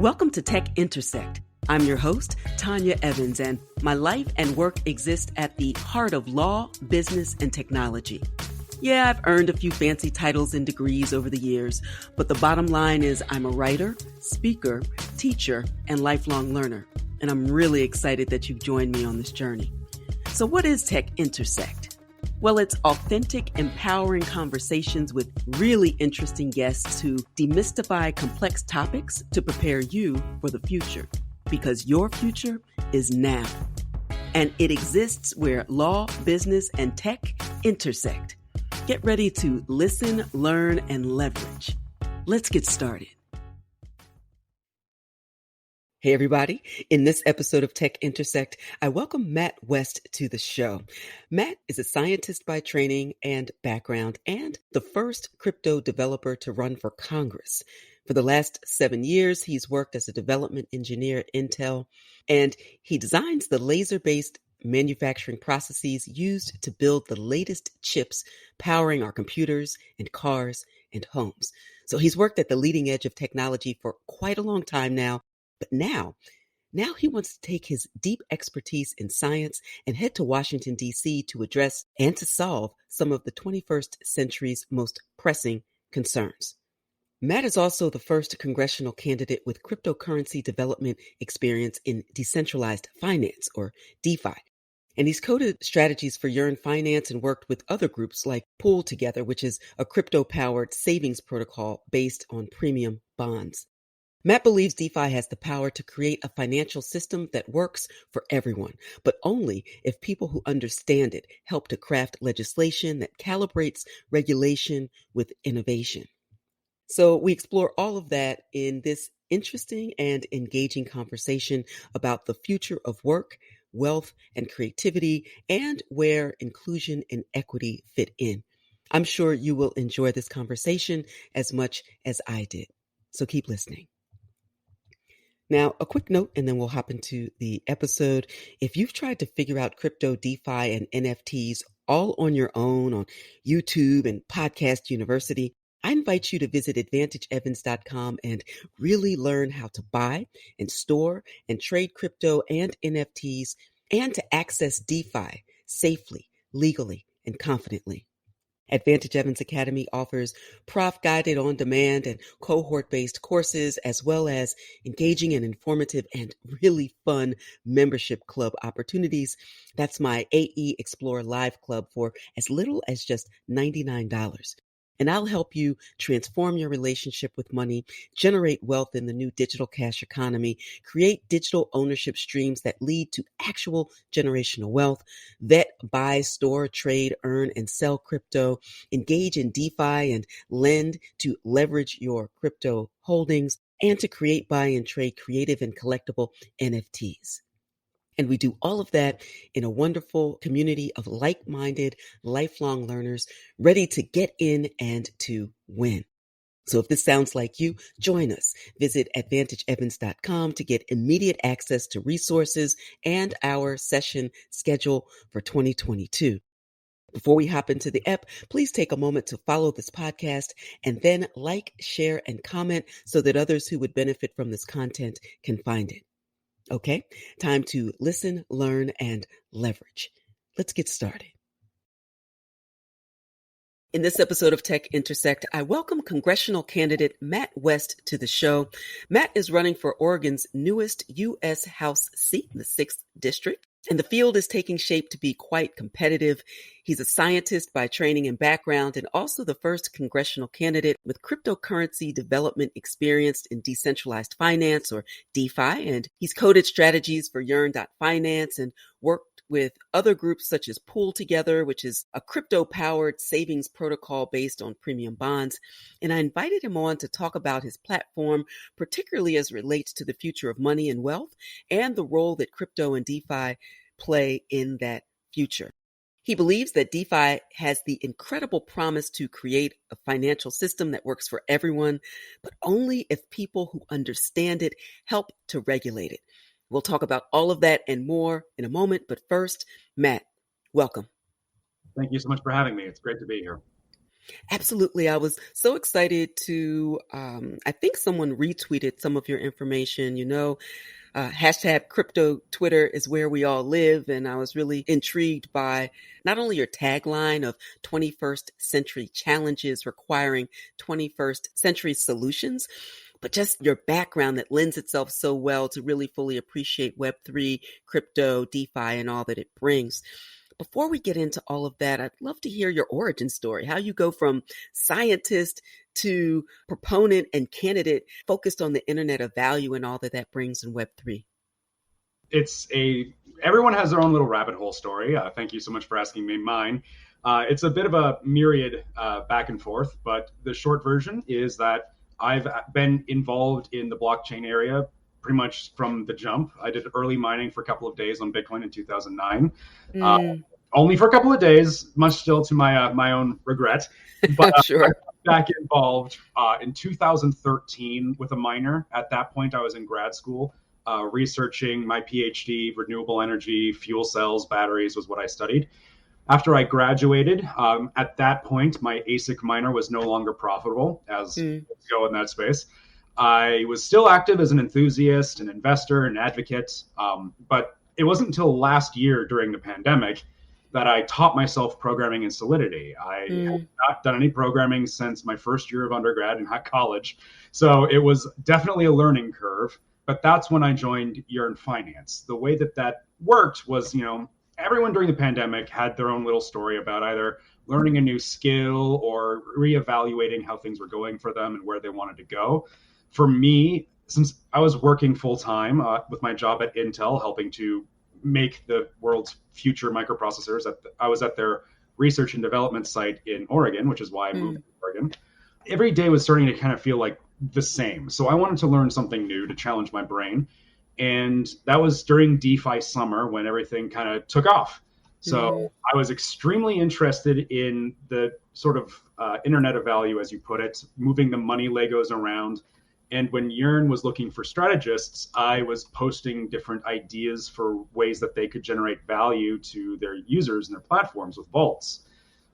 Welcome to Tech Intersect. I'm your host, Tanya Evans, and my life and work exist at the heart of law, business, and technology. Yeah, I've earned a few fancy titles and degrees over the years, but the bottom line is I'm a writer, speaker, teacher, and lifelong learner, and I'm really excited that you've joined me on this journey. So what is Tech Intersect? Well, it's authentic, empowering conversations with really interesting guests who demystify complex topics to prepare you for the future. Because your future is now. And it exists where law, business, and tech intersect. Get ready to listen, learn, and leverage. Let's get started. Hey, everybody. In this episode of Tech Intersect, I welcome Matt West to the show. Matt is a scientist by training and background and the first crypto developer to run for Congress. For the last 7 years, he's worked as a development engineer at Intel, and he designs the laser-based manufacturing processes used to build the latest chips powering our computers and cars and homes. So he's worked at the leading edge of technology for quite a long time now, but now he wants to take his deep expertise in science and head to Washington, D.C. to address and to solve some of the 21st century's most pressing concerns. Matt is also the first congressional candidate with cryptocurrency development experience in decentralized finance, or DeFi. And he's coded strategies for yearn.finance and worked with other groups like PoolTogether, which is a crypto-powered savings protocol based on premium bonds. Matt believes DeFi has the power to create a financial system that works for everyone, but only if people who understand it help to craft legislation that calibrates regulation with innovation. So we explore all of that in this interesting and engaging conversation about the future of work, wealth, and creativity, and where inclusion and equity fit in. I'm sure you will enjoy this conversation as much as I did. So keep listening. Now, a quick note, and then we'll hop into the episode. If you've tried to figure out crypto, DeFi, and NFTs all on your own on YouTube and Podcast University, I invite you to visit advantageevans.com and really learn how to buy and store and trade crypto and NFTs and to access DeFi safely, legally, and confidently. Advantage Evans Academy offers prof-guided on-demand and cohort-based courses, as well as engaging and informative and really fun membership club opportunities. That's my AE Explore Live Club for as little as just $99. And I'll help you transform your relationship with money, generate wealth in the new digital cash economy, create digital ownership streams that lead to actual generational wealth, vet, buy, store, trade, earn, and sell crypto, engage in DeFi and lend to leverage your crypto holdings, and to create, buy, and trade creative and collectible NFTs. And we do all of that in a wonderful community of like-minded, lifelong learners ready to get in and to win. So if this sounds like you, join us. Visit advantageevans.com to get immediate access to resources and our session schedule for 2022. Before we hop into the ep, please take a moment to follow this podcast and then like, share, and comment so that others who would benefit from this content can find it. Okay, time to listen, learn, and leverage. Let's get started. In this episode of Tech Intersect, I welcome congressional candidate Matt West to the show. Matt is running for Oregon's newest U.S. House seat, the 6th District, and the field is taking shape to be quite competitive. He's a scientist by training and background and also the first congressional candidate with cryptocurrency development experience in decentralized finance, or DeFi, and he's coded strategies for yearn.finance and worked with other groups such as PoolTogether, which is a crypto-powered savings protocol based on premium bonds. And I invited him on to talk about his platform, particularly as it relates to the future of money and wealth and the role that crypto and DeFi play in that future. He believes that DeFi has the incredible promise to create a financial system that works for everyone, but only if people who understand it help to regulate it. We'll talk about all of that and more in a moment, but first, Matt, welcome. Thank you so much for having me. It's great to be here. Absolutely. I was so excited to, I think someone retweeted some of your information. Hashtag crypto Twitter is where we all live. And I was really intrigued by not only your tagline of 21st century challenges requiring 21st century solutions, but just your background that lends itself so well to really fully appreciate Web3, crypto, DeFi, and all that it brings. Before we get into all of that, I'd love to hear your origin story, how you go from scientist to proponent and candidate focused on the Internet of Value and all that that brings in Web3. Everyone has their own little rabbit hole story. Thank you so much for asking me mine. It's a bit of a myriad back and forth, but the short version is that I've been involved in the blockchain area pretty much from the jump. I did early mining for a couple of days on Bitcoin in 2009. Only for a couple of days, much still to my own regret. But Sure. I got back involved in 2013 with a minor. At that point, I was in grad school researching my PhD. Renewable energy, fuel cells, batteries was what I studied. After I graduated, at that point, my ASIC minor was no longer profitable, as go in that space. I was still active as an enthusiast, an investor, an advocate, but it wasn't until last year during the pandemic that I taught myself programming in Solidity. I had not done any programming since my first year of undergrad in college, so it was definitely a learning curve, but that's when I joined yearn.finance. The way that worked was, everyone during the pandemic had their own little story about either learning a new skill or reevaluating how things were going for them and where they wanted to go. For me, since I was working full-time with my job at Intel, helping to make the world's future microprocessors, I was at their research and development site in Oregon, which is why I moved to Oregon. Every day was starting to kind of feel like the same. So I wanted to learn something new to challenge my brain. And that was during DeFi summer when everything kind of took off. So I was extremely interested in the sort of Internet of Value, as you put it, moving the money Legos around. And when Yearn was looking for strategists, I was posting different ideas for ways that they could generate value to their users and their platforms with vaults.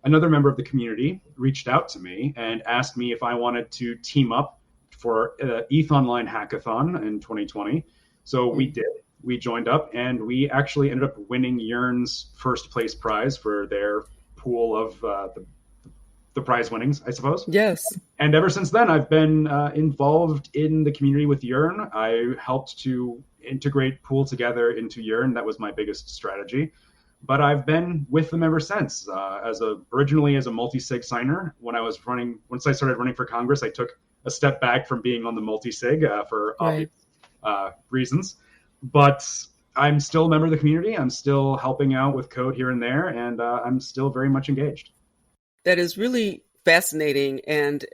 Another member of the community reached out to me and asked me if I wanted to team up for ETH Online Hackathon in 2020. So we did. We joined up and we actually ended up winning Yearn's first place prize for their pool of the prize winnings, I suppose. Yes. And ever since then, I've been involved in the community with Yearn. I helped to integrate PoolTogether into Yearn. That was my biggest strategy. But I've been with them ever since. Originally as a multi-sig signer, once I started running for Congress, I took a step back from being on the multi-sig for obvious reasons. But I'm still a member of the community. I'm still helping out with code here and there, and I'm still very much engaged. That is really fascinating. And,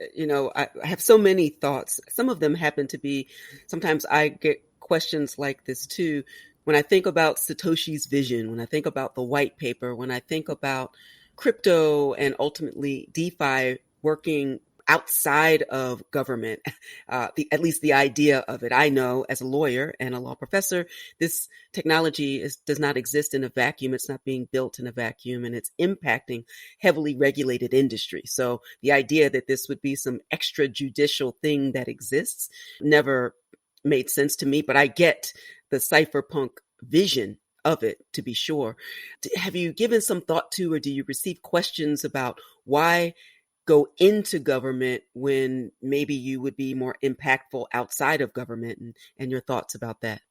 I have so many thoughts. Some of them happen to be, sometimes I get questions like this too. When I think about Satoshi's vision, when I think about the white paper, when I think about crypto and ultimately DeFi working outside of government, at least the idea of it. I know as a lawyer and a law professor, this technology does not exist in a vacuum. It's not being built in a vacuum, and it's impacting heavily regulated industry. So the idea that this would be some extrajudicial thing that exists never made sense to me, but I get the cypherpunk vision of it, to be sure. Have you given some thought to, or do you receive questions about why go into government when maybe you would be more impactful outside of government, and your thoughts about that?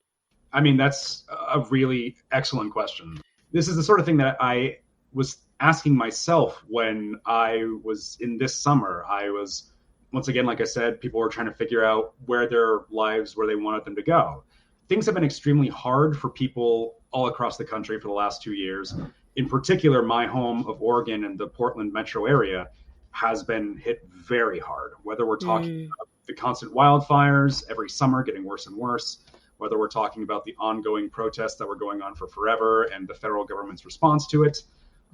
I mean, that's a really excellent question. This is the sort of thing that I was asking myself when I was in this summer. I was, once again, like I said, people were trying to figure out where their lives, where they wanted them to go. Things have been extremely hard for people all across the country for the last 2 years. In particular, my home of Oregon and the Portland metro area has been hit very hard, whether we're talking about the constant wildfires every summer getting worse and worse, whether we're talking about the ongoing protests that were going on for forever and the federal government's response to it.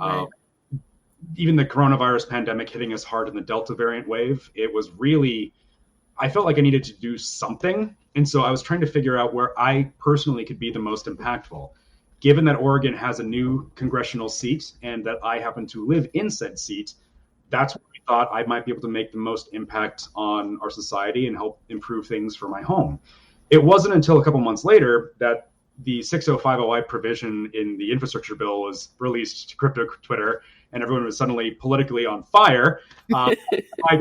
Right. Even the coronavirus pandemic hitting us hard in the Delta variant wave, it was really, I felt like I needed to do something. And so I was trying to figure out where I personally could be the most impactful. Given that Oregon has a new congressional seat and that I happen to live in said seat, that's where we thought I might be able to make the most impact on our society and help improve things for my home. It wasn't until a couple months later that the 6050I provision in the infrastructure bill was released to crypto Twitter, and everyone was suddenly politically on fire. My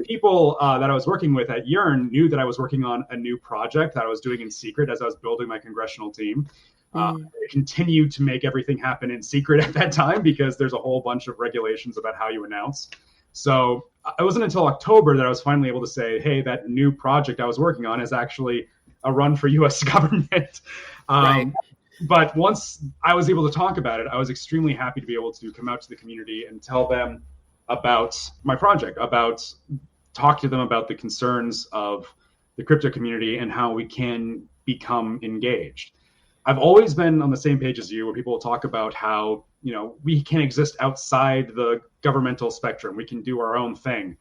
people that I was working with at Yearn knew that I was working on a new project that I was doing in secret as I was building my congressional team. I continued to make everything happen in secret at that time because there's a whole bunch of regulations about how you announce. So it wasn't until October that I was finally able to say, hey, that new project I was working on is actually a run for U.S. government. Right. But once I was able to talk about it, I was extremely happy to be able to come out to the community and tell them about my project, talk to them about the concerns of the crypto community and how we can become engaged. I've always been on the same page as you, where people talk about how, we can exist outside the governmental spectrum. We can do our own thing.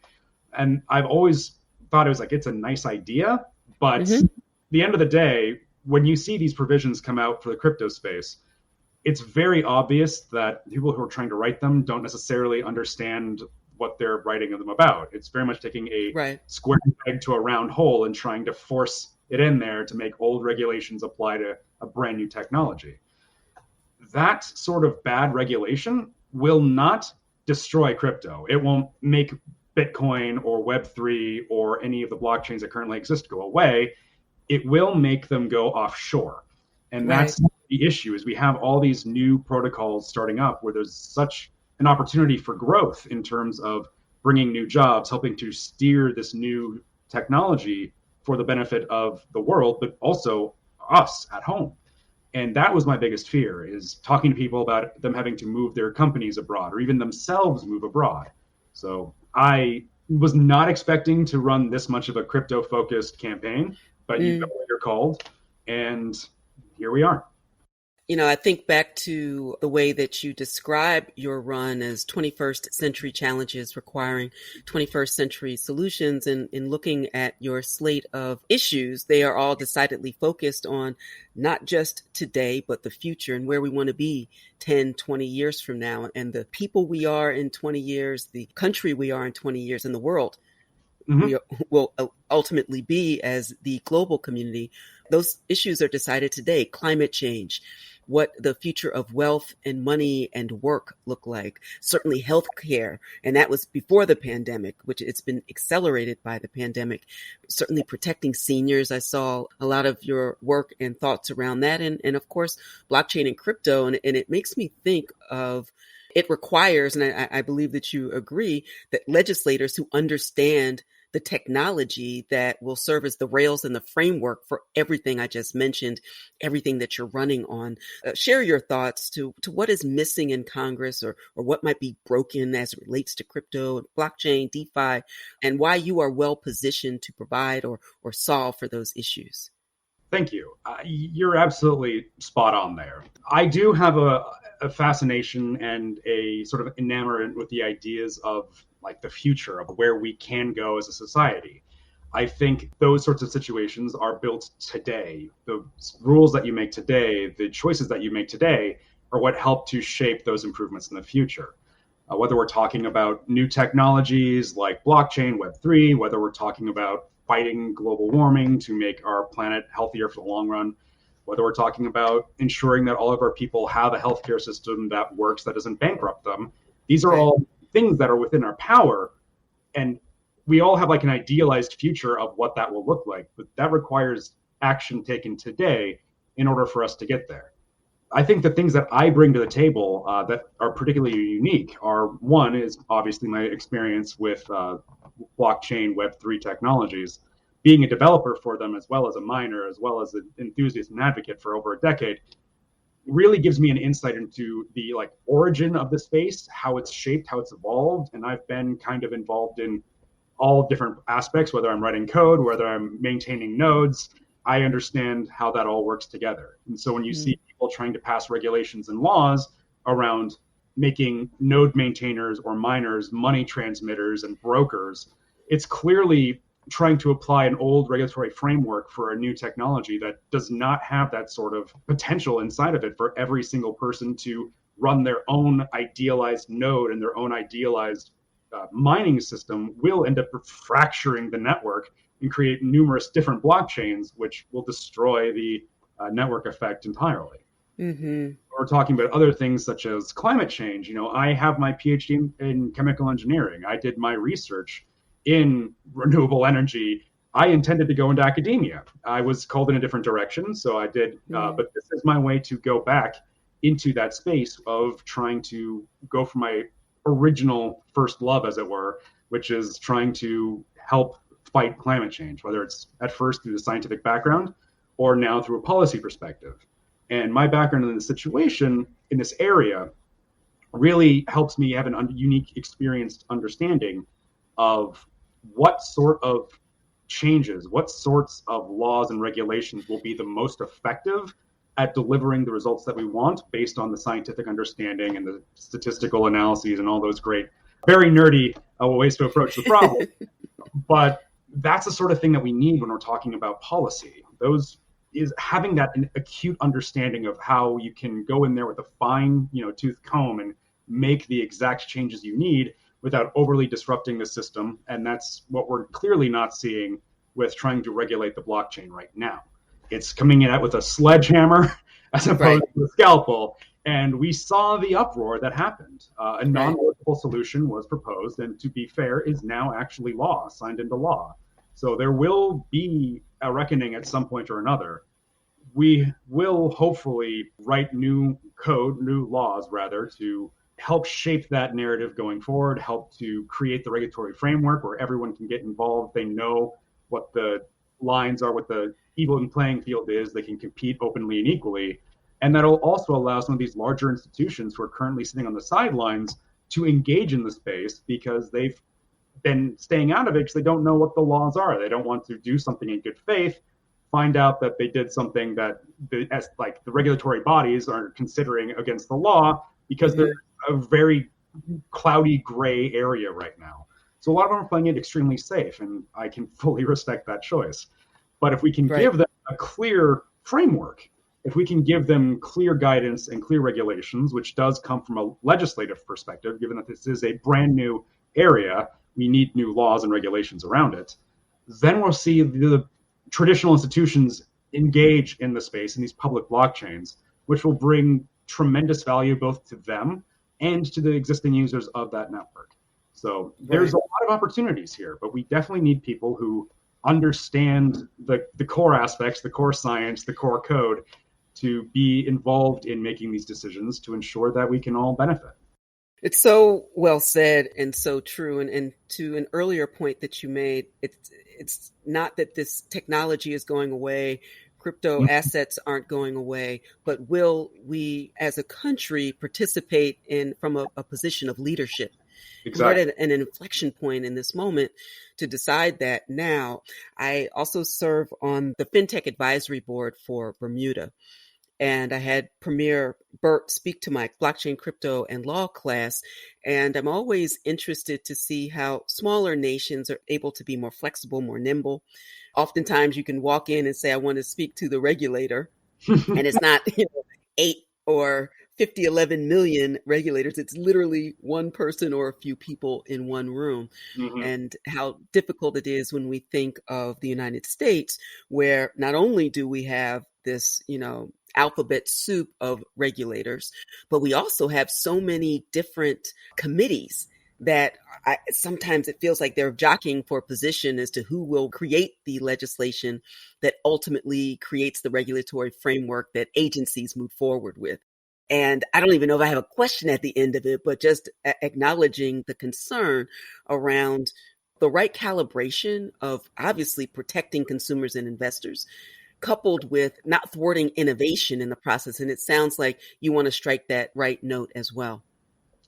And I've always thought it was like, it's a nice idea, but at the end of the day, when you see these provisions come out for the crypto space, it's very obvious that people who are trying to write them don't necessarily understand what they're writing them about. It's very much taking a square peg to a round hole and trying to force it in there to make old regulations apply to a brand new technology. That sort of bad regulation will not destroy crypto. It won't make Bitcoin or Web3 or any of the blockchains that currently exist go away. It will make them go offshore. And that's the issue, is we have all these new protocols starting up where there's such an opportunity for growth in terms of bringing new jobs, helping to steer this new technology for the benefit of the world, but also us at home. And that was my biggest fear, is talking to people about them having to move their companies abroad or even themselves move abroad. So I was not expecting to run this much of a crypto-focused campaign, but you know what you're called, and here we are. I think back to the way that you describe your run as 21st century challenges requiring 21st century solutions, and in looking at your slate of issues, they are all decidedly focused on not just today, but the future and where we want to be 10, 20 years from now, and the people we are in 20 years, the country we are in 20 years, and the world we will ultimately be as the global community. Those issues are decided today. Climate change, what the future of wealth and money and work look like, certainly healthcare. And that was before the pandemic, which it's been accelerated by the pandemic. Certainly protecting seniors. I saw a lot of your work and thoughts around that. And of course, blockchain and crypto. And it makes me think of, it requires, and I believe that you agree, that legislators who understand the technology that will serve as the rails and the framework for everything I just mentioned, everything that you're running on. Share your thoughts to what is missing in Congress, or what might be broken as it relates to crypto, blockchain, DeFi, and why you are well positioned to provide or solve for those issues. Thank you. You're absolutely spot on there. I do have a fascination and a sort of enamorment with the ideas of like the future of where we can go as a society. I think those sorts of situations are built today. The rules that you make today, the choices that you make today are what help to shape those improvements in the future. Whether we're talking about new technologies like blockchain, Web3, whether we're talking about fighting global warming to make our planet healthier for the long run, whether we're talking about ensuring that all of our people have a healthcare system that works, that doesn't bankrupt them. These are all things that are within our power. And we all have like an idealized future of what that will look like, but that requires action taken today in order for us to get there. I think the things that I bring to the table that are particularly unique are, one is obviously my experience with blockchain Web3 technologies, being a developer for them, as well as a miner, as well as an enthusiast and advocate for over a decade, really gives me an insight into the like origin of the space, how it's shaped, how it's evolved. And I've been kind of involved in all different aspects, whether I'm writing code, whether I'm maintaining nodes. I understand how that all works together. And so when you see people trying to pass regulations and laws around making node maintainers or miners money transmitters and brokers, it's clearly trying to apply an old regulatory framework for a new technology that does not have that sort of potential inside of it for every single person to run their own idealized node and their own idealized mining system will end up fracturing the network and create numerous different blockchains, which will destroy the network effect entirely. Mm-hmm. We're talking about other things such as climate change. I have my PhD in chemical engineering. I did my research in renewable energy. I intended to go into academia. I was called in a different direction, so I did. But this is my way to go back into that space of trying to go for my original first love, as it were, which is trying to help fight climate change, whether it's at first through the scientific background or now through a policy perspective. And my background in the situation in this area really helps me have an unique, experienced understanding of what sort of changes, what sorts of laws and regulations will be the most effective at delivering the results that we want based on the scientific understanding and the statistical analyses and all those great, very nerdy ways to approach the problem. But that's the sort of thing that we need when we're talking about policy. Those is having that acute understanding of how you can go in there with a fine, tooth comb and make the exact changes you need without overly disrupting the system. And that's what we're clearly not seeing with trying to regulate the blockchain right now. It's coming in with a sledgehammer as opposed to a scalpel. And we saw the uproar that happened. A non-workable solution was proposed, and to be fair, is now actually law, signed into law. So there will be a reckoning at some point or another. We will hopefully write new laws rather, to help shape that narrative going forward, help to create the regulatory framework where everyone can get involved. They know what the lines are, what the even playing field is. They can compete openly and equally. And that'll also allow some of these larger institutions who are currently sitting on the sidelines to engage in the space, because they've been staying out of it because they don't know what the laws are. They don't want to do something in good faith, find out that they did something that the regulatory bodies are considering against the law, because they're a very cloudy gray area right now. So a lot of them are playing it extremely safe, and I can fully respect that choice. But if we can give them a clear framework, if we can give them clear guidance and clear regulations, which does come from a legislative perspective, given that this is a brand new area, we need new laws and regulations around it, then we'll see the traditional institutions engage in the space in these public blockchains, which will bring tremendous value both to them and to the existing users of that network. So there's a lot of opportunities here, but we definitely need people who understand the core aspects, the core science, the core code, to be involved in making these decisions to ensure that we can all benefit. It's so well said and so true. And to an earlier point that you made, it's not that this technology is going away, crypto assets aren't going away, but will we as a country participate from a position of leadership? Exactly. We're at an inflection point in this moment to decide that now. I also serve on the FinTech Advisory Board for Bermuda. And I had Premier Burt speak to my blockchain, crypto, and law class. And I'm always interested to see how smaller nations are able to be more flexible, more nimble. Oftentimes you can walk in and say, I want to speak to the regulator. And it's not 8 or 50, 11 million regulators. It's literally one person or a few people in one room. And how difficult it is when we think of the United States, where not only do we have this, alphabet soup of regulators, but we also have so many different committees that sometimes it feels like they're jockeying for position as to who will create the legislation that ultimately creates the regulatory framework that agencies move forward with. And I don't even know if I have a question at the end of it, but just acknowledging the concern around the right calibration of obviously protecting consumers and investors, coupled with not thwarting innovation in the process. And it sounds like you want to strike that right note as well.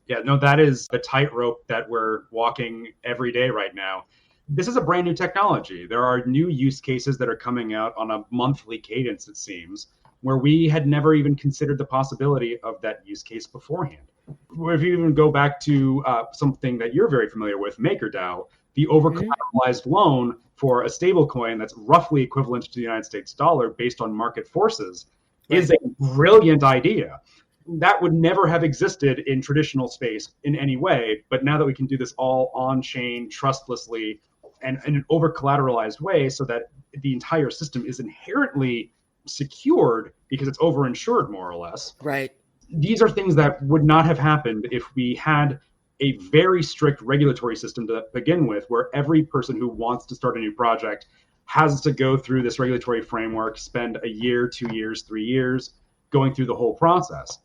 Yeah, no, that is the tightrope that we're walking every day right now. This is a brand new technology. There are new use cases that are coming out on a monthly cadence, it seems, where we had never even considered the possibility of that use case beforehand. If you even go back to something that you're very familiar with, MakerDAO, the over-collateralized loan for a stable coin that's roughly equivalent to the United States dollar based on market forces is a brilliant idea. That would never have existed in traditional space in any way. But now that we can do this all on chain, trustlessly, and in an over collateralized way, so that the entire system is inherently secured because it's over insured, more or less. Right. These are things that would not have happened if we had a very strict regulatory system to begin with, where every person who wants to start a new project has to go through this regulatory framework, spend a year, 2 years, 3 years going through the whole process.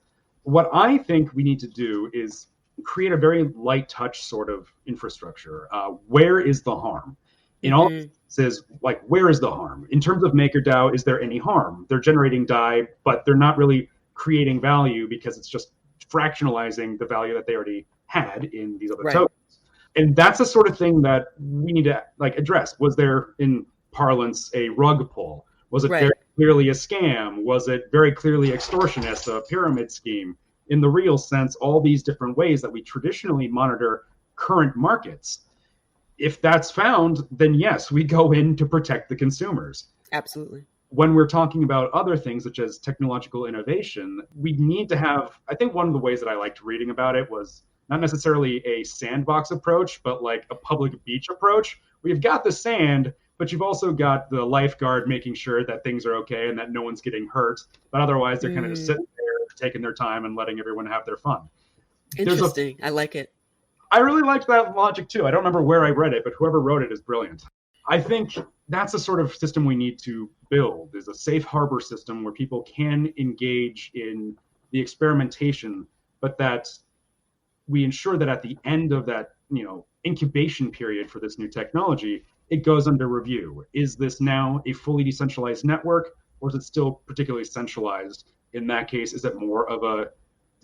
What I think we need to do is create a very light touch sort of infrastructure. Where is the harm? In all instances, like, where is the harm? In terms of MakerDAO, is there any harm? They're generating DAI, but they're not really creating value because it's just fractionalizing the value that they already had in these other tokens. And that's the sort of thing that we need to address. Was there, in parlance, a rug pull? Was it very clearly a scam? Was it very clearly extortionist, a pyramid scheme? In the real sense, all these different ways that we traditionally monitor current markets. If that's found, then yes, we go in to protect the consumers. Absolutely. When we're talking about other things such as technological innovation, we need to have, I think one of the ways that I liked reading about it was not necessarily a sandbox approach, but like a public beach approach. We've got the sand, but you've also got the lifeguard making sure that things are okay and that no one's getting hurt. But otherwise, they're kind of just sitting there, taking their time and letting everyone have their fun. Interesting. I like it. I really liked that logic too. I don't remember where I read it, but whoever wrote it is brilliant. I think that's the sort of system we need to build, is a safe harbor system where people can engage in the experimentation, but that we ensure that at the end of that, incubation period for this new technology, it goes under review. Is this now a fully decentralized network, or is it still particularly centralized? In that case, is it more of a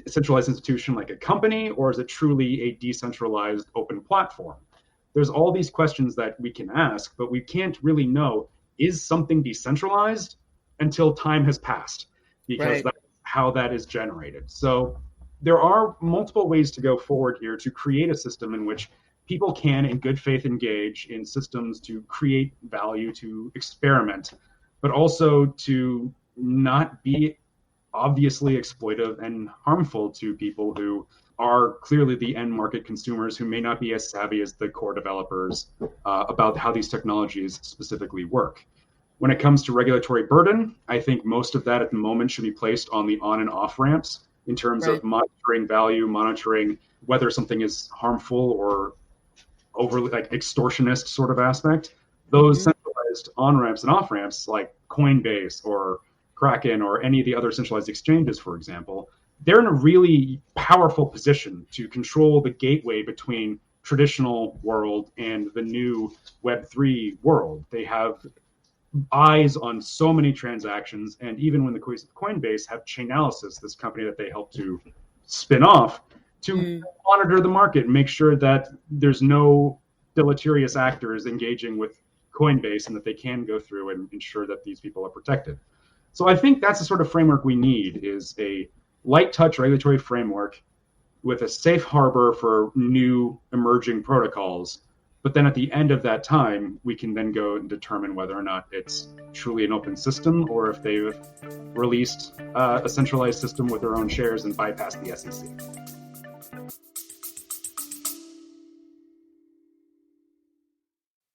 centralized institution like a company, or is it truly a decentralized open platform? There's all these questions that we can ask, but we can't really know, is something decentralized until time has passed, because that's how that is generated. So there are multiple ways to go forward here to create a system in which people can, in good faith, engage in systems to create value, to experiment, but also to not be obviously exploitive and harmful to people who are clearly the end market consumers, who may not be as savvy as the core developers about how these technologies specifically work. When it comes to regulatory burden, I think most of that at the moment should be placed on the on and off ramps in terms of monitoring value, monitoring whether something is harmful or overly extortionist sort of aspect. Those centralized on ramps and off ramps like Coinbase or Kraken or any of the other centralized exchanges, for example, they're in a really powerful position to control the gateway between traditional world and the new Web3 world. They have eyes on so many transactions, and even when the Coinbase have Chainalysis, this company that they helped to spin off, to monitor the market and make sure that there's no deleterious actors engaging with Coinbase, and that they can go through and ensure that these people are protected. So I think that's the sort of framework we need, is a light touch regulatory framework with a safe harbor for new emerging protocols. But then at the end of that time, we can then go and determine whether or not it's truly an open system, or if they've released a centralized system with their own shares and bypassed the SEC.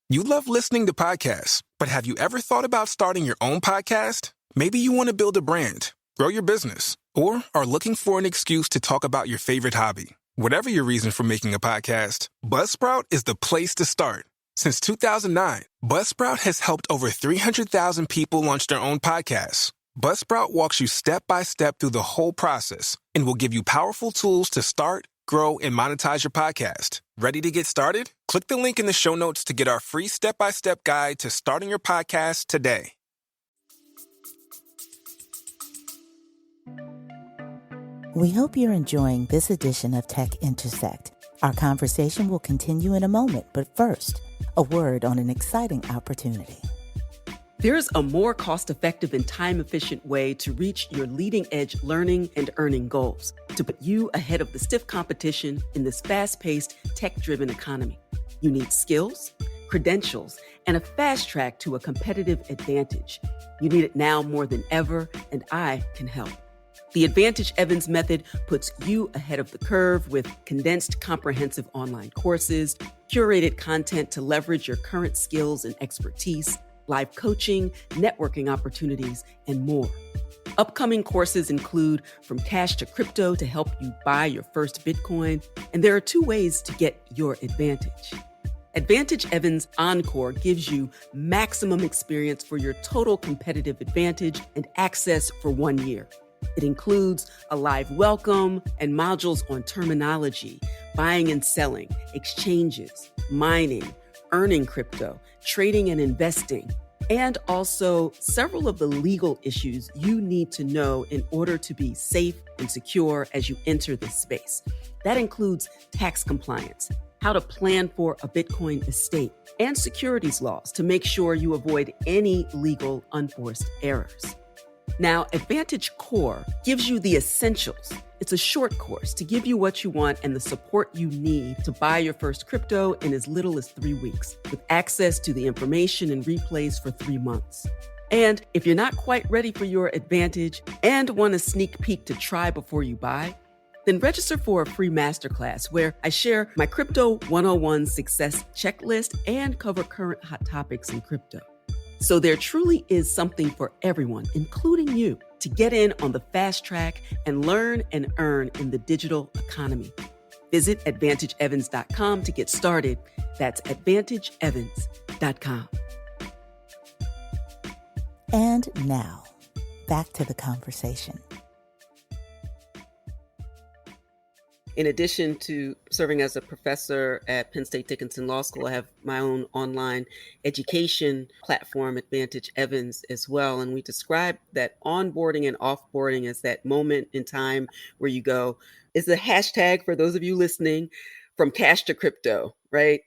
You love listening to podcasts, but have you ever thought about starting your own podcast? Maybe you want to build a brand, grow your business, or are looking for an excuse to talk about your favorite hobby. Whatever your reason for making a podcast, Buzzsprout is the place to start. Since 2009, Buzzsprout has helped over 300,000 people launch their own podcasts. Buzzsprout walks you step by step through the whole process and will give you powerful tools to start, grow, and monetize your podcast. Ready to get started? Click the link in the show notes to get our free step-by-step guide to starting your podcast today. We hope you're enjoying this edition of Tech Intersect. Our conversation will continue in a moment, but first, a word on an exciting opportunity. There's a more cost-effective and time-efficient way to reach your leading-edge learning and earning goals, to put you ahead of the stiff competition in this fast-paced, tech-driven economy. You need skills, credentials, and a fast track to a competitive advantage. You need it now more than ever, and I can help. The Advantage Evans method puts you ahead of the curve with condensed, comprehensive online courses, curated content to leverage your current skills and expertise, live coaching, networking opportunities, and more. Upcoming courses include From Cash to Crypto to help you buy your first Bitcoin, and there are 2 ways to get your advantage. Advantage Evans Encore gives you maximum experience for your total competitive advantage and access for 1 year. It includes a live welcome and modules on terminology, buying and selling, exchanges, mining, earning crypto, trading and investing, and also several of the legal issues you need to know in order to be safe and secure as you enter this space. That includes tax compliance, how to plan for a Bitcoin estate, and securities laws to make sure you avoid any legal unforced errors. Now, Advantage Core gives you the essentials. It's a short course to give you what you want and the support you need to buy your first crypto in as little as 3 weeks, with access to the information and replays for 3 months. And if you're not quite ready for your Advantage and want a sneak peek to try before you buy, then register for a free masterclass where I share my Crypto 101 success checklist and cover current hot topics in crypto. So there truly is something for everyone, including you, to get in on the fast track and learn and earn in the digital economy. Visit AdvantageEvans.com to get started. That's AdvantageEvans.com. And now, back to the conversation. In addition to serving as a professor at Penn State Dickinson Law School, I have my own online education platform, Advantage Evans, as well. And we describe that onboarding and offboarding as that moment in time where you go, is the hashtag for those of you listening, from cash to crypto, right?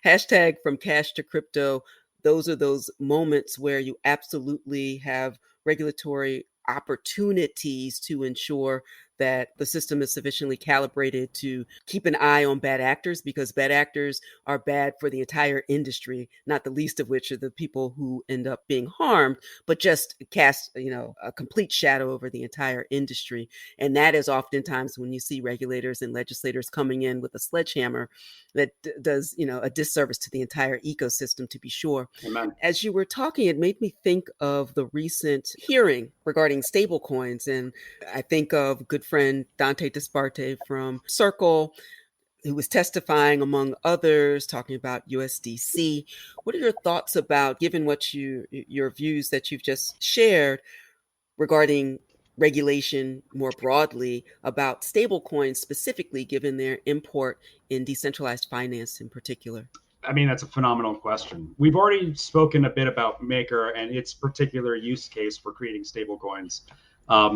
Hashtag from cash to crypto. Those are those moments where you absolutely have regulatory opportunities to ensure that the system is sufficiently calibrated to keep an eye on bad actors, because bad actors are bad for the entire industry, not the least of which are the people who end up being harmed, but just cast, a complete shadow over the entire industry. And that is oftentimes when you see regulators and legislators coming in with a sledgehammer that does, a disservice to the entire ecosystem, to be sure. Amen. As you were talking, it made me think of the recent hearing regarding stablecoins. And I think of good friend Dante Disparte from Circle, who was testifying, among others, talking about USDC. What are your thoughts about, given what your views that you've just shared regarding regulation more broadly, about stablecoins specifically, given their import in decentralized finance in particular? I mean, that's a phenomenal question. We've already spoken a bit about Maker and its particular use case for creating stablecoins.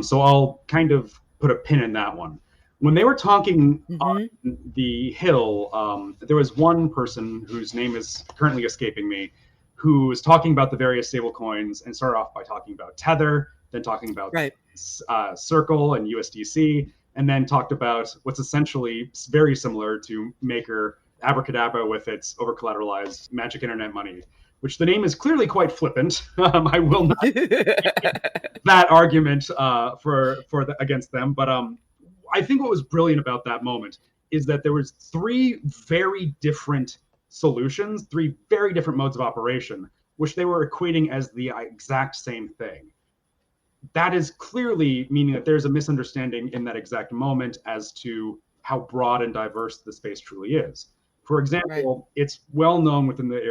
So I'll kind of put a pin in that one. When they were talking on the Hill, there was one person whose name is currently escaping me, who was talking about the various stablecoins and started off by talking about Tether, then talking about Circle and USDC, and then talked about what's essentially very similar to Maker, Abracadabra, with its over-collateralized magic internet money, which the name is clearly quite flippant. I will not that argument against them, but I think what was brilliant about that moment is that there was 3 very different solutions, 3 very different modes of operation, which they were equating as the exact same thing. That is clearly meaning that there's a misunderstanding in that exact moment as to how broad and diverse the space truly is. For example, It's well known within the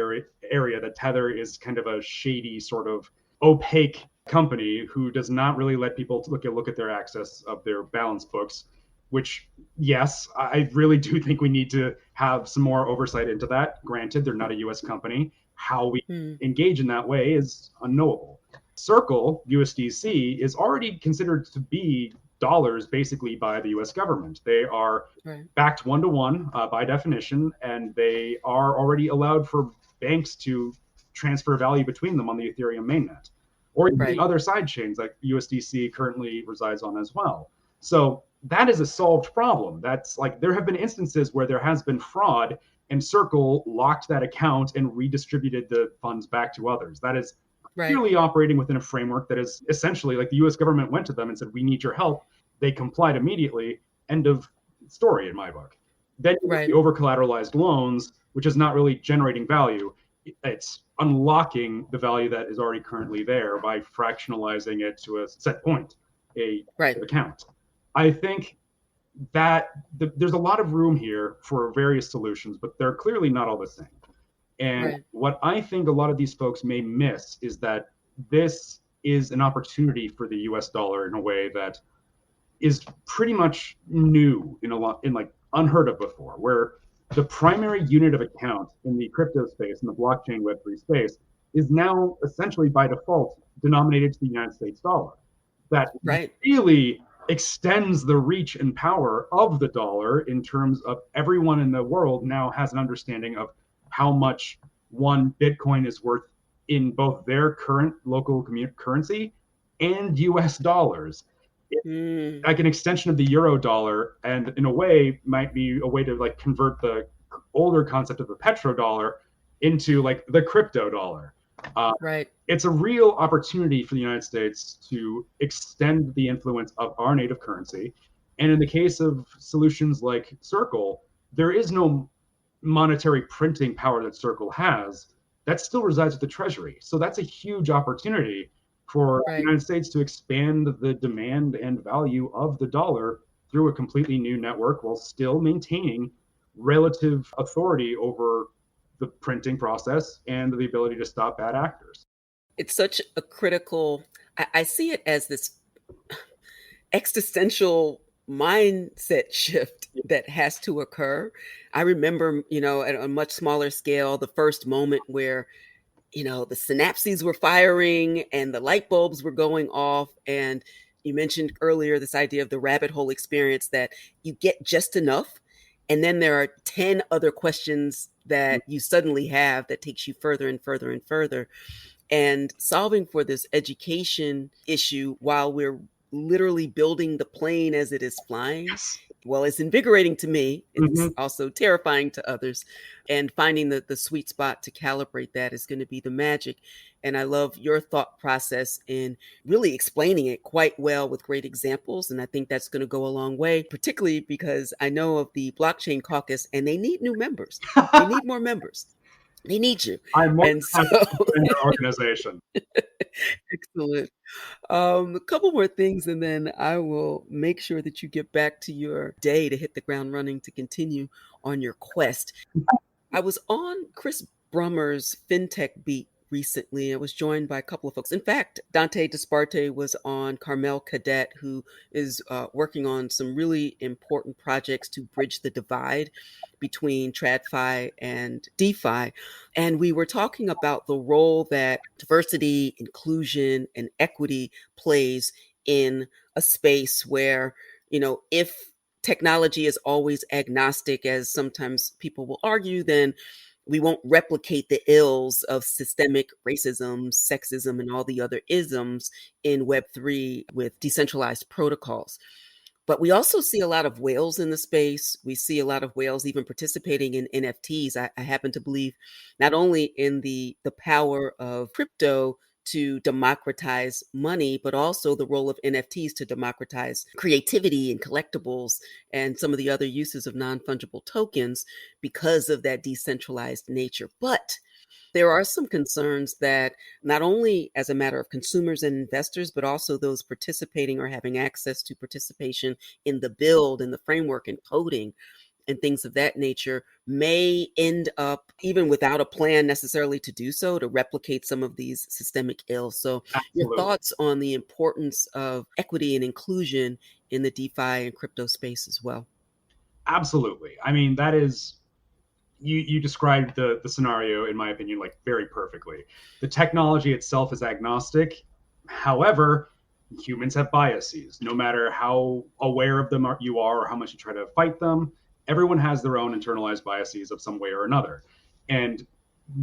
area that Tether is kind of a shady, sort of opaque company who does not really let people look at their access of their balance books, which, yes, I really do think we need to have some more oversight into that. Granted, they're not a U.S. company. How we engage in that way is unknowable. Circle, USDC, is already considered to be dollars basically by the U.S. government. They are backed 1-to-1 by definition, and they are already allowed for banks to transfer value between them on the Ethereum mainnet, or even other side chains like USDC currently resides on as well. So that is a solved problem. That's like, there have been instances where there has been fraud and Circle locked that account and redistributed the funds back to others. That is Right. clearly operating within a framework that is essentially like the US government went to them and said, we need your help. They complied immediately. End of story in my book. Then Right. the over collateralized loans, which is not really generating value. It's unlocking the value that is already currently there by fractionalizing it to a set point, a Right. account. I think that there's a lot of room here for various solutions, but they're clearly not all the same. And Right. what I think a lot of these folks may miss is that this is an opportunity for the US dollar in a way that is pretty much new in like unheard of before, where the primary unit of account in the crypto space, in the blockchain Web3 space, is now essentially by default denominated to the United States dollar. That Right. really extends the reach and power of the dollar in terms of everyone in the world now has an understanding of how much one Bitcoin is worth in both their current local currency and US dollars. Mm. Like an extension of the euro dollar, and in a way might be a way to like convert the older concept of the petrodollar into like the crypto dollar. Right. It's a real opportunity for the United States to extend the influence of our native currency. And in the case of solutions like Circle, there is no monetary printing power that Circle has. That still resides at the Treasury. So that's a huge opportunity for the United States to expand the demand and value of the dollar through a completely new network while still maintaining relative authority over the printing process and the ability to stop bad actors. It's such a critical, I see it as this existential mindset shift that has to occur. I remember, at a much smaller scale, the first moment where, the synapses were firing and the light bulbs were going off. And you mentioned earlier this idea of the rabbit hole experience, that you get just enough. And then there are 10 other questions that you suddenly have that takes you further and further and further. And solving for this education issue while we're literally building the plane as it is flying, well, it's invigorating to me. It's also terrifying to others. And finding the sweet spot to calibrate that is going to be the magic. And I love your thought process in really explaining it quite well with great examples. And I think that's going to go a long way, particularly because I know of the blockchain caucus and they need new members. They need more members. They need you. I'm more And so in your organization. Excellent. A couple more things, and then I will make sure that you get back to your day to hit the ground running to continue on your quest. I was on Chris Brummer's FinTech beat recently. I was joined by a couple of folks. In fact, Dante Disparte was on, Carmel Cadet, who is working on some really important projects to bridge the divide between TradFi and DeFi. And we were talking about the role that diversity, inclusion, and equity plays in a space where, if technology is always agnostic, as sometimes people will argue, then we won't replicate the ills of systemic racism, sexism, and all the other isms in Web3 with decentralized protocols. But we also see a lot of whales in the space. We see a lot of whales even participating in NFTs. I happen to believe not only in the power of crypto to democratize money, but also the role of NFTs to democratize creativity and collectibles and some of the other uses of non-fungible tokens because of that decentralized nature. But there are some concerns that not only as a matter of consumers and investors, but also those participating or having access to participation in the build and the framework and coding and things of that nature may end up, even without a plan necessarily to do so, to replicate some of these systemic ills. So your thoughts on the importance of equity and inclusion in the DeFi and crypto space as well? Absolutely. I mean, that is, you described the scenario, in my opinion, like very perfectly. The technology itself is agnostic. However, humans have biases. No matter how aware of them you are or how much you try to fight them, everyone has their own internalized biases of some way or another. And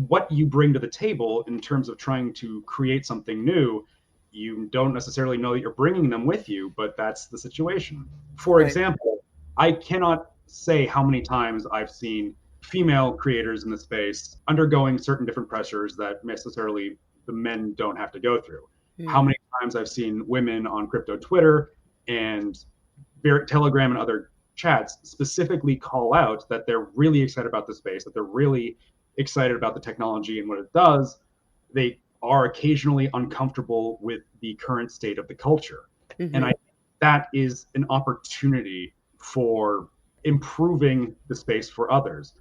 what you bring to the table in terms of trying to create something new, you don't necessarily know that you're bringing them with you, but that's the situation. For example, I cannot say how many times I've seen female creators in the space undergoing certain different pressures that necessarily the men don't have to go through. How many times I've seen women on crypto Twitter and Telegram and other chats specifically call out that they're really excited about the space, that they're really excited about the technology and what it does. They are occasionally uncomfortable with the current state of the culture. And I think that is an opportunity for improving the space for others.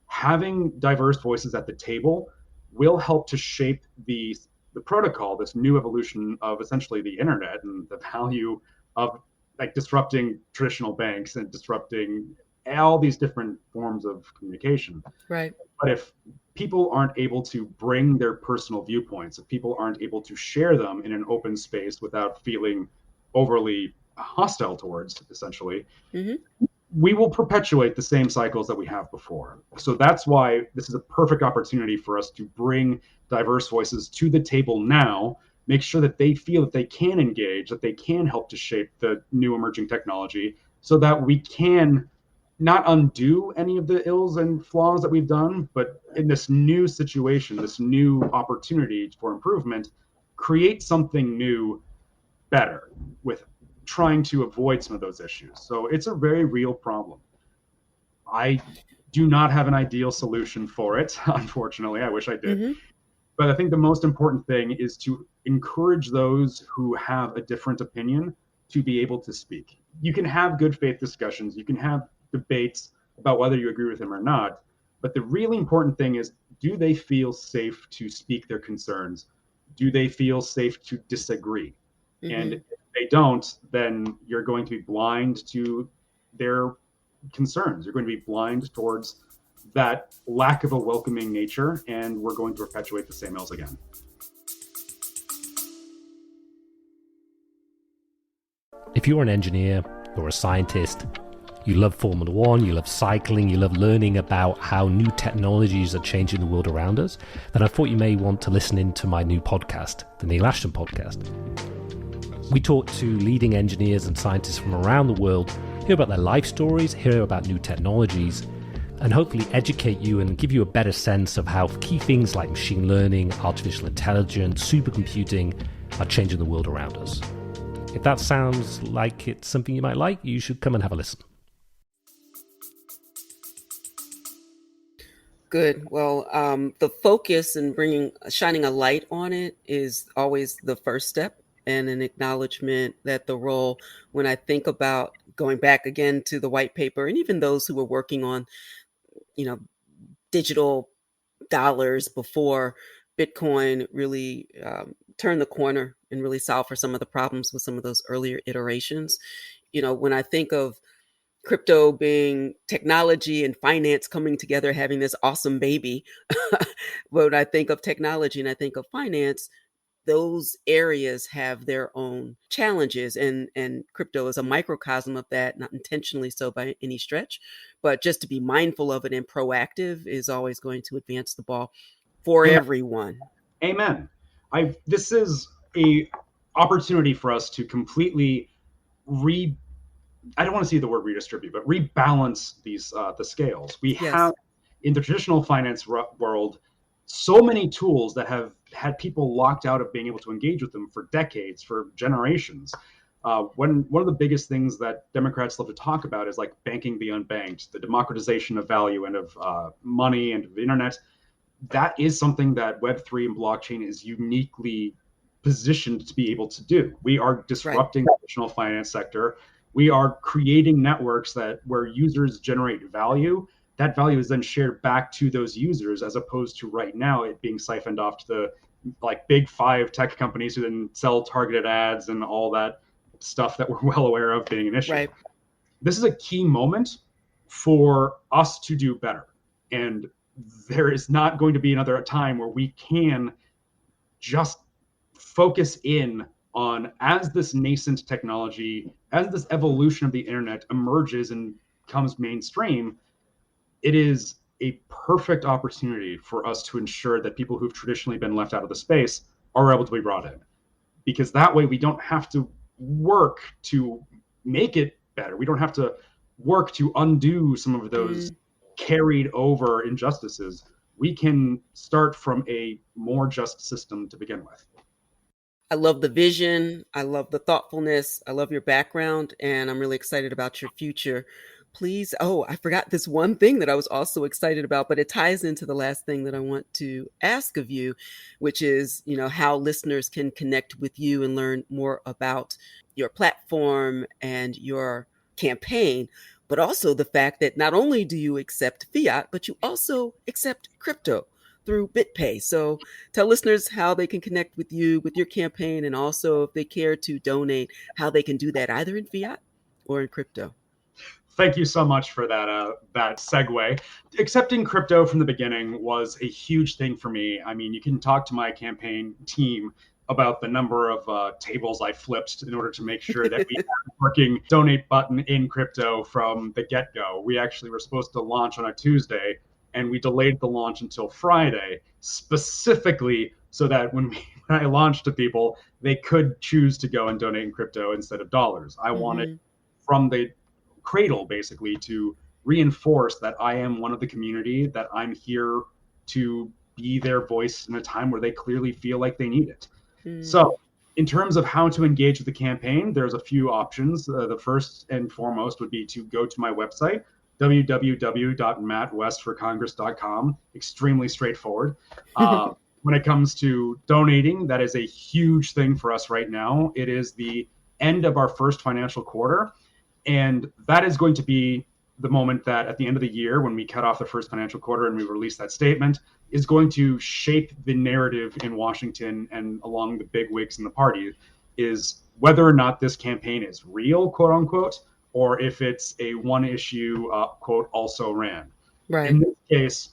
Having diverse voices at the table will help to shape the protocol, this new evolution of essentially the internet and the value of like disrupting traditional banks and disrupting all these different forms of communication. Right. But if people aren't able to bring their personal viewpoints, if people aren't able to share them in an open space without feeling overly hostile towards, essentially, we will perpetuate the same cycles that we have before. So that's why this is a perfect opportunity for us to bring diverse voices to the table now, make sure that they feel that they can engage, that they can help to shape the new emerging technology so that we can not undo any of the ills and flaws that we've done, but in this new situation, this new opportunity for improvement, create something new better with trying to avoid some of those issues. So it's a very real problem. I do not have an ideal solution for it, unfortunately. I wish I did. But I think the most important thing is to encourage those who have a different opinion to be able to speak. You can have good faith discussions. You can have debates about whether you agree with them or not. But the really important thing is, do they feel safe to speak their concerns? Do they feel safe to disagree? And if they don't, then you're going to be blind to their concerns. You're going to be blind towards that lack of a welcoming nature, and we're going to perpetuate the same ills again. If you're an engineer or a scientist, you love Formula One, you love cycling, you love learning about how new technologies are changing the world around us, then I thought you may want to listen into my new podcast, the Neil Ashton Podcast. We talk to leading engineers and scientists from around the world, hear about their life stories, hear about new technologies, and hopefully educate you and give you a better sense of how key things like machine learning, artificial intelligence, supercomputing are changing the world around us. If that sounds like it's something you might like, you should come and have a listen. Good. Well, the focus and shining a light on it is always the first step, and an acknowledgement that the role, when I think about going back again to the white paper, and even those who were working on, digital dollars before Bitcoin really turned the corner and really solved for some of the problems with some of those earlier iterations. When I think of crypto being technology and finance coming together, having this awesome baby, when I think of technology and I think of finance, those areas have their own challenges, and crypto is a microcosm of that, not intentionally so by any stretch, but just to be mindful of it and proactive is always going to advance the ball for everyone. Amen. This is a opportunity for us to completely I don't want to see the word redistribute, but rebalance these the scales. We have in the traditional finance world so many tools that have had people locked out of being able to engage with them for decades, for generations. One of the biggest things that Democrats love to talk about is like banking the unbanked, the democratization of value and of money and of the internet. That is something that Web3 and blockchain is uniquely positioned to be able to do. We are disrupting the traditional finance sector. We are creating networks where users generate value. That value is then shared back to those users, as opposed to right now it being siphoned off to the big 5 tech companies who then sell targeted ads and all that stuff that we're well aware of being an issue. This is a key moment for us to do better. And there is not going to be another time where we can just focus in on, as this nascent technology, as this evolution of the internet emerges and becomes mainstream, it is a perfect opportunity for us to ensure that people who've traditionally been left out of the space are able to be brought in. Because that way we don't have to work to make it better. We don't have to work to undo some of those carried over injustices. we can start from a more just system to begin with. I love the vision. I love the thoughtfulness. I love your background, and I'm really excited about your future. Please, oh, I forgot this one thing that I was also excited about, but it ties into the last thing that I want to ask of you, which is, how listeners can connect with you and learn more about your platform and your campaign, but also the fact that not only do you accept fiat, but you also accept crypto through BitPay. So tell listeners how they can connect with you, with your campaign, and also if they care to donate, how they can do that either in fiat or in crypto. Thank you so much for that segue. Accepting crypto from the beginning was a huge thing for me. I mean, you can talk to my campaign team about the number of tables I flipped in order to make sure that we had a working donate button in crypto from the get-go. We actually were supposed to launch on a Tuesday, and we delayed the launch until Friday, specifically so that when I launched to people, they could choose to go and donate in crypto instead of dollars. I wanted from the cradle basically to reinforce that I am one of the community, that I'm here to be their voice in a time where they clearly feel like they need it. So in terms of how to engage with the campaign, there's a few options. The first and foremost would be to go to my website, www.mattwestforcongress.com. Extremely straightforward. When it comes to donating, that is a huge thing for us right now. It is the end of our first financial quarter. And that is going to be the moment that at the end of the year, when we cut off the first financial quarter and we release that statement, is going to shape the narrative in Washington and along the big wigs in the party, is whether or not this campaign is real, quote unquote, or if it's a one issue, quote, also ran. Right. In this case,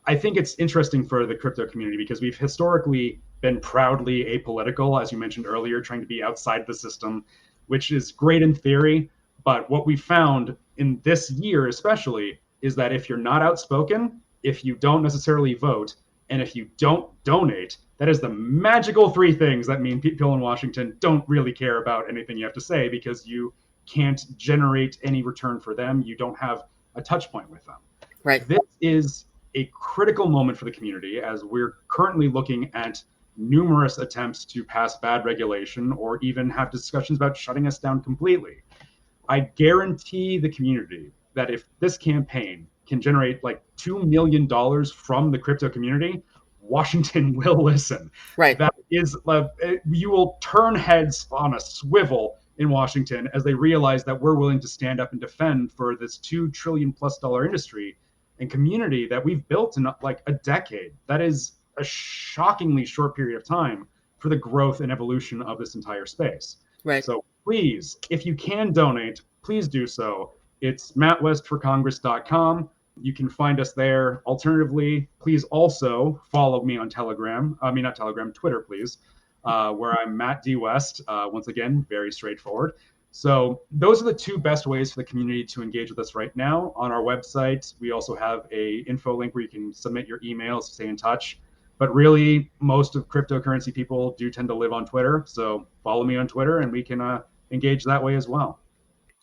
I think it's interesting for the crypto community because we've historically been proudly apolitical, as you mentioned earlier, trying to be outside the system, which is great in theory. But what we found in this year especially is that if you're not outspoken, if you don't necessarily vote, and if you don't donate, that is the magical three things that mean people in Washington don't really care about anything you have to say because you can't generate any return for them. You don't have a touch point with them. Right. This is a critical moment for the community as we're currently looking at numerous attempts to pass bad regulation or even have discussions about shutting us down completely. I guarantee the community that if this campaign can generate like $2 million from the crypto community, Washington will listen. Right. That is, you will turn heads on a swivel in Washington as they realize that we're willing to stand up and defend for this $2 trillion+ industry and community that we've built in like a decade. That is a shockingly short period of time for the growth and evolution of this entire space. Right. So please, if you can donate, please do so. It's mattwestforcongress.com. You can find us there. Alternatively, please also follow me on Twitter, please, where I'm Matt D. West. Once again, very straightforward. So those are the two best ways for the community to engage with us right now. On our website, we also have a info link where you can submit your emails to stay in touch. But really, most of cryptocurrency people do tend to live on Twitter. So follow me on Twitter and we can engage that way as well.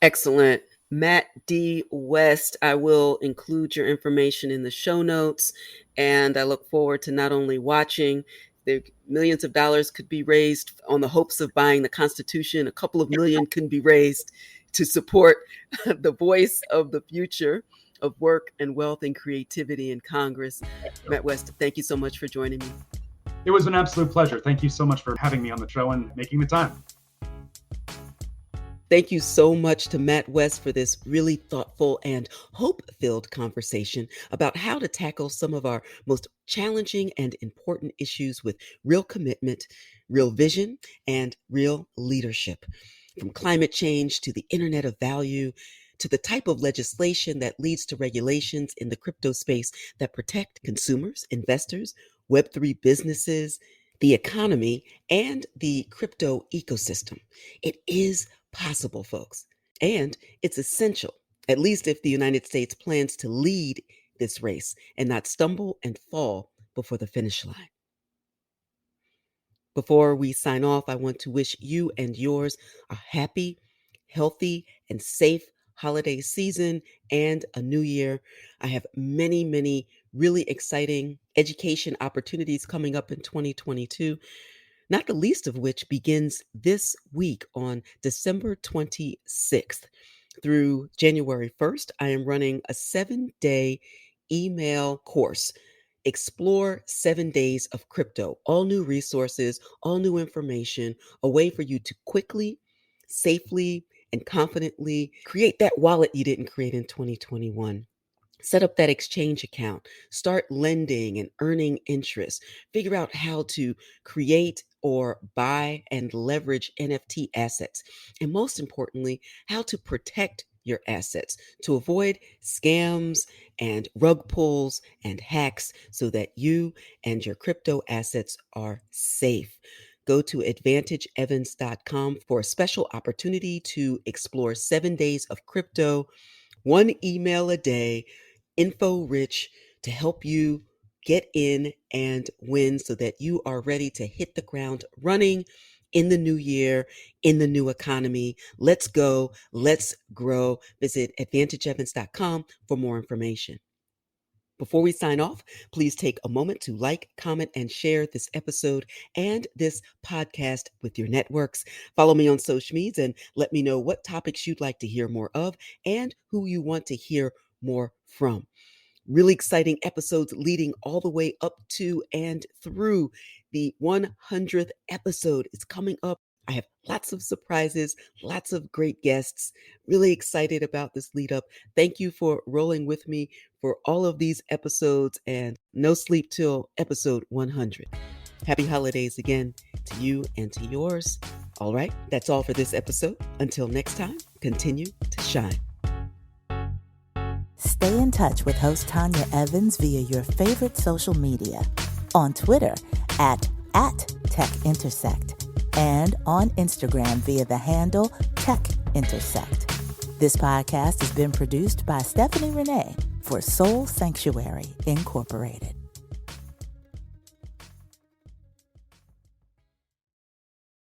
Excellent. Matt D. West, I will include your information in the show notes. And I look forward to not only watching, the millions of dollars could be raised on the hopes of buying the Constitution. A couple of million can be raised to support the voice of the future of work and wealth and creativity in Congress. Matt West, thank you so much for joining me. It was an absolute pleasure. Thank you so much for having me on the show and making the time. Thank you so much to Matt West for this really thoughtful and hope-filled conversation about how to tackle some of our most challenging and important issues with real commitment, real vision, and real leadership. From climate change to the Internet of Value, to the type of legislation that leads to regulations in the crypto space that protect consumers, investors, Web3 businesses, the economy, and the crypto ecosystem. It is possible, folks. And it's essential, at least if the United States plans to lead this race and not stumble and fall before the finish line. Before we sign off, I want to wish you and yours a happy, healthy, and safe holiday season and a new year. I have many, many really exciting education opportunities coming up in 2022, not the least of which begins this week on December 26th. Through January 1st, I am running a 7-day email course. Explore 7 days of crypto, all new resources, all new information, a way for you to quickly, safely, and confidently create that wallet you didn't create in 2021. Set up that exchange account, start lending and earning interest, figure out how to create or buy and leverage NFT assets, and most importantly, how to protect your assets to avoid scams and rug pulls and hacks so that you and your crypto assets are safe. Go to advantageevans.com for a special opportunity to explore 7 days of crypto, one email a day, info rich, to help you get in and win so that you are ready to hit the ground running in the new year, in the new economy. Let's go. Let's grow. Visit advantageevans.com for more information. Before we sign off, please take a moment to like, comment, and share this episode and this podcast with your networks. Follow me on social media and let me know what topics you'd like to hear more of and who you want to hear more from. Really exciting episodes leading all the way up to and through the 100th episode is coming up. I have lots of surprises, lots of great guests. Really excited about this lead up. Thank you for rolling with me for all of these episodes, and no sleep till episode 100. Happy holidays again to you and to yours. All right, that's all for this episode. Until next time, continue to shine. Stay in touch with host Tanya Evans via your favorite social media. On Twitter at Tech Intersect and on Instagram via the handle Tech Intersect. This podcast has been produced by Stephanie Renee for Soul Sanctuary Incorporated.